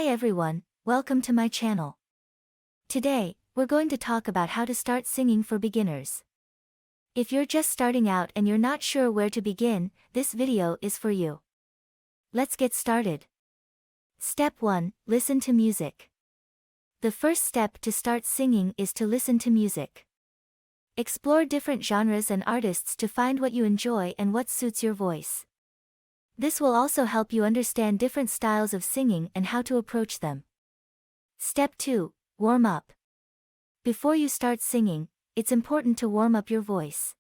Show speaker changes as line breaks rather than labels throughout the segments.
Hi everyone, welcome to my channel. Today, we're going to talk about how to start singing for beginners. If you're just starting out and you're not sure where to begin, this video is for you. Let's get started. Step 1. Listen to music. The first step to start singing is to listen to music. Explore different genres and artists to find what you enjoy and what suits your voice. This will also help you understand different styles of singing and how to approach them. Step 2. Warm up. Before you start singing, it's important to warm up your voice.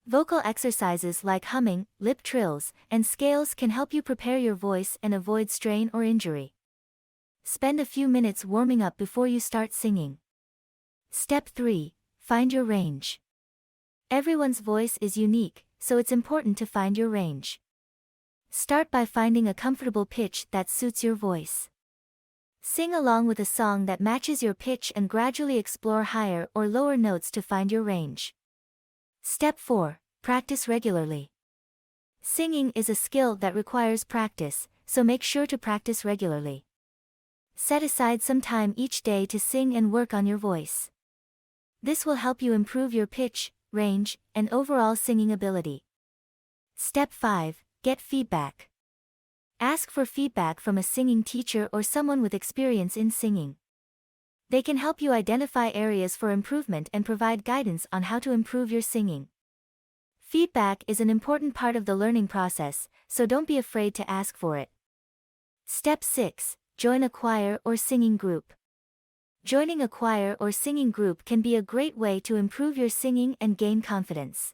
Vocal exercises like humming, lip trills, and scales can help you prepare your voice and avoid strain or injury. Spend a few minutes warming up before you start singing. Step 3. Find your range. Everyone's voice is unique, so it's important to find your range. Start by finding a comfortable pitch that suits your voice. Sing along with a song that matches your pitch and gradually explore higher or lower notes to find your range. Step 4. Practice regularly. Singing is a skill that requires practice, so make sure to practice regularly. Set aside some time each day to sing and work on your voice. This will help you improve your pitch, range, and overall singing ability. Step 5. Get feedback. Ask for feedback from a singing teacher or someone with experience in singing. They can help you identify areas for improvement and provide guidance on how to improve your singing. Feedback is an important part of the learning process, so don't be afraid to ask for it. Step 6. Join a choir or singing group. Joining a choir or singing group can be a great way to improve your singing and gain confidence.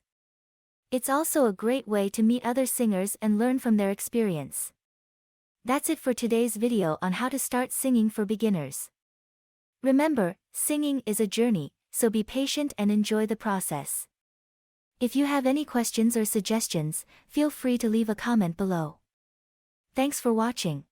It's also a great way to meet other singers and learn from their experience. That's it for today's video on how to start singing for beginners. Remember, singing is a journey, so be patient and enjoy the process. If you have any questions or suggestions, feel free to leave a comment below. Thanks for watching.